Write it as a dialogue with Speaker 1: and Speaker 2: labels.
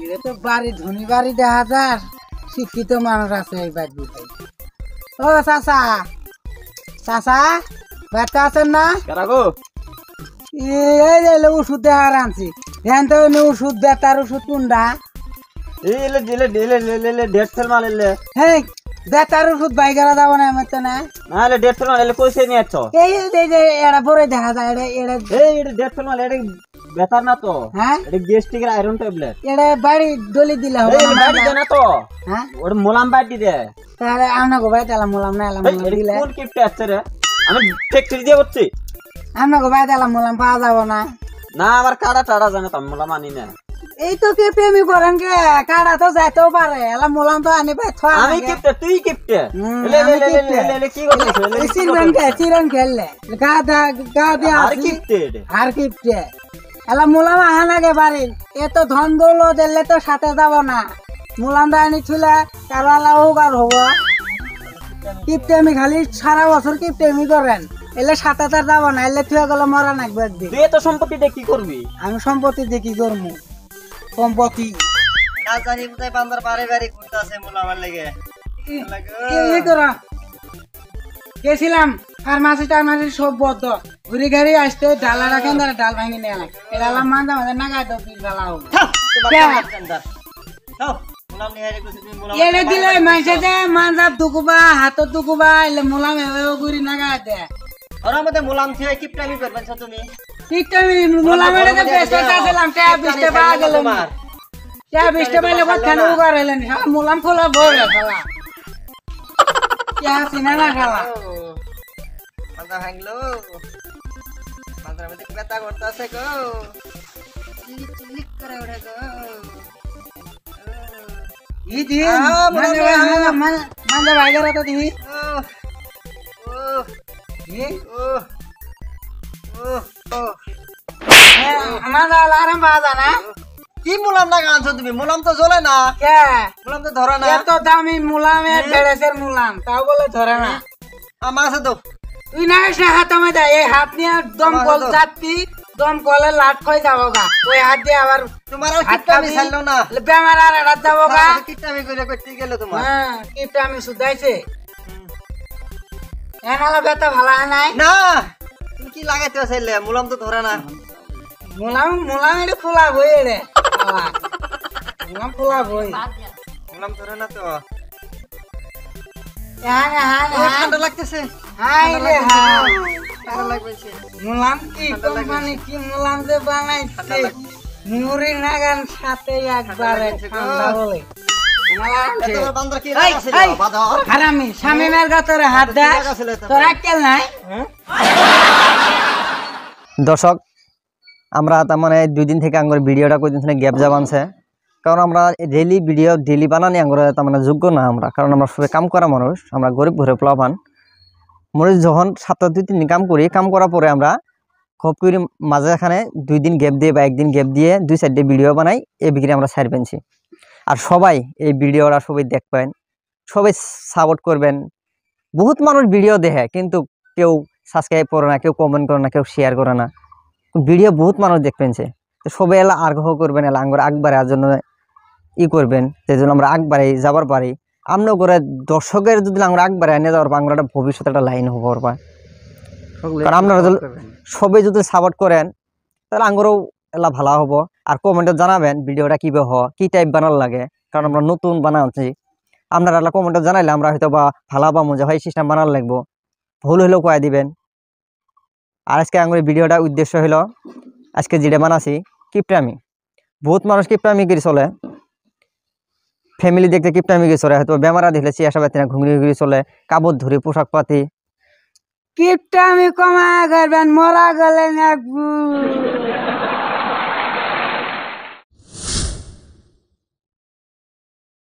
Speaker 1: এটা তো বাড়ি ধনী বাড়ি দেখা যার শিক্ষিত মানুষ আছে এই বাড়ি। ও চাচা, চাচা ব্যথা আছেন না? এই ওষুধ দেখার আনছি। ধ্যান তো ওষুধ ব্যথার ওষুধ কোনটা? হ্যাঁ ব্যথার ওষুধ বাইকারা যাবো না আমার তো না।
Speaker 2: নাহলে 150 মাল এলে কইছে নিয়ে আছো।
Speaker 1: এই যে এরা পরে দেখা যায় এটা
Speaker 2: এই 150 মাল এটা ব্যথার না তো।
Speaker 1: হ্যাঁ
Speaker 2: এটা গ্যাস্ট্রিকের আয়রন ট্যাবলেট।
Speaker 1: এটা বাড়ি ডলি দিলে হবে
Speaker 2: না? বাড়ি দে না তো।
Speaker 1: হ্যাঁ
Speaker 2: ওটা মোলাম বাটি দে।
Speaker 1: তাহলে আমরা গো ভাই তাহলে মোলাম না এলাম দিলে
Speaker 2: কোন কিপটে আছে রে? আমি ফ্যাক্টরি দিয়ে করছি।
Speaker 1: আমরা গো ভাই তাহলে মোলাম পাওয়া যাবো না।
Speaker 2: না আমার কাড়া টাড়া জানে তো, মোলাম আনি না।
Speaker 1: এই তো কে প্রেমী করেন কে কাড়া তো যাইতেও পারে, এলা মোলাম তো আনি ভাই থা।
Speaker 2: আমি কিপটে তুই কিপটে। এলে কি করছিস?
Speaker 1: চিরন খেললে গা দিয়া
Speaker 2: আর কিপটে
Speaker 1: আর কিপটে এলা মোলাম আহা নাগে বাড়ি। এ তো ধন দৌল দিলে তো সাথে যাব না। মোলাম দা আনি ছুলে কালা হোক আর হব। কিপটেমি খালি সারা বছর কিপটেমি করেন, এলে সাথে তার যাব না। এলে তুই গেলে মরা নাকবে একদিন।
Speaker 2: তুই তো সম্পত্তি দিয়ে কি করবি?
Speaker 1: আমি সম্পত্তি দিয়ে কি করবো? সম্পত্তি
Speaker 2: জানি কোথায় বান্দার বাড়ি বাড়ি ঘুরতে আছে মোলামার লেগে।
Speaker 1: গেছিলাম ফার্মাসি টার্মাসি সব বদ্ধ, ঘুরি গাড়ি আসতে ডালা রাখেন ডাল ভাঙি নিয়ে এলাম। এলাম মাঝে মাঝে নাগায় তো পিস ঢালা হোক এনে দিলে মাইসে দে মানজাব দুকুবা হাতত দুকুবা এলে মোলাম এভাবে ঘুরি নাগায় দে।
Speaker 2: ওর মধ্যে মোলাম থেকে কিপটামি করবেন তুমি?
Speaker 1: কিপটামি মোলাম এনে দে ব্যস্ত আছিলাম। টাকা 20 টাকা গেল তোমার। টাকা 20 টাকা পাইলে কথা না উগার হইলেন। হ্যাঁ মোলাম খোলা বড় খালা টাকা চিনা না খালা
Speaker 2: মাথা ভাঙলো। মাথার মধ্যে ব্যথা করতেছে গো, চিলিক করে ওঠে গো।
Speaker 1: ইদি মানে বাইরে তো দিবি
Speaker 2: কি মুলাম না আনছো তুমি? মুলাম তো জ্বলে না। মুলাম তো ধরে না।
Speaker 1: এত দামি মুলাম ঢেড়েছের মুলাম তাও বলে ধরে না।
Speaker 2: মাছ তো
Speaker 1: তুই না হাত আমায় দেয় এই হাত নিয়ে দম কল যাচ্ছি, দম কলে লাট খাই যাবো গা। ওই হাত দিয়ে আবার
Speaker 2: তোমার কিপটামি ছাড়লো না।
Speaker 1: বেমার আর এড়াত যাবো গা।
Speaker 2: কিপটামি করে করতে গেল তোমার।
Speaker 1: হ্যাঁ কিপটামি শুধাইছে। এনালা ব্যথা ভালো হয় নাই
Speaker 2: না। তুমি কি লাগাইতে চাইলে? মুলাম তো ধরে না।
Speaker 1: মুলাম এটা খোলা বই এড়ে মুলাম খোলা বই।
Speaker 2: মুলাম ধরে না তো।
Speaker 1: ঠান্ডা
Speaker 2: লাগতেছে।
Speaker 1: মুলাম কি কোম্পানি কি মুলাম যে বানাইছে মুড়ি নাগান সাথে একবারে ঠান্ডা বলে হারামি স্বামীমের গাতরে হাত দেয় তোর আক্কেল নাই।
Speaker 3: দর্শক আমরা তার মানে 2 দিন থেকে আঙ্গুর ভিডিওটা কইদিন গ্যাপ যাবানছে, কারণ আমরা ডেইলি ভিডিও ডেইলি বানানি আঙ্গুর তার মানে যোগ্য না আমরা, কারণ আমরা সবাই কাম করা মানুষ, আমরা গরিব ঘরে প্লাবান মনে যখন সপ্তাহ 2-3 দিন কাম করি, কাম করার পরে আমরা খুব করে মাঝে এখানে 2 দিন গ্যাপ দিয়ে বা 1 দিন গ্যাপ দিয়ে 2-4টা ভিডিও বানাই। এই বিক্রি আমরা ছাড় পেয়েছি। আর সবাই এই ভিডিওটা সবাই দেখবেন, সবাই সাপোর্ট করবেন। বহুত মানুষ ভিডিও দেখে কিন্তু কেউ সাবস্ক্রাইব করে না, কেউ কমেন্ট করে না, কেউ শেয়ার করে না। ভিডিও বহুত মানুষ দেখবেনছে, তো সবাই এলা আগ্রহ করবেন, এলা আঙ্গুর আগবাড়ে আর জন্য করবেন, যে জন্য আমরা আগবাড়ে যাবার পারি। আমরা করে দর্শকের যদি আমরা আগবাড়ে এনে যাওয়ার পর আমরা একটা ভবিষ্যতে একটা লাইন হবো পারবা। কারণ আপনারা সবাই যদি সাপোর্ট করেন তাহলে আঙ্গুরও এলা ভালো হবো। আর কমেন্টে জানাবেন ভিডিওটা কীভাবে কি টাইপ বানার লাগে, কারণ আমরা নতুন বানাচ্ছি। আপনারা এলা কমেন্টে জানাইলে আমরা হয়তো বা ভালো পাবো যে ভাই সিস্টেম বানার লাগবো, ভুল হইলেও কয়ে দিবেন। আর আজকে আঙ্গুরের ভিডিওটা উদ্দেশ্য হলো আজকে যেটা বানাচ্ছি কিপটামি। বহুত মানুষ কিপটামি করে চলে, ফ্যামিলি দেখতে কিপটামি করে চলে, হয়তো বেমারা দেখলে চিয়াশা পাতি না ঘুমিয়ে ঘুরে চলে, কাপড় ধরে পোশাক পাতি।
Speaker 1: কিপটামি কমা করবেন, মরা গেলেন এক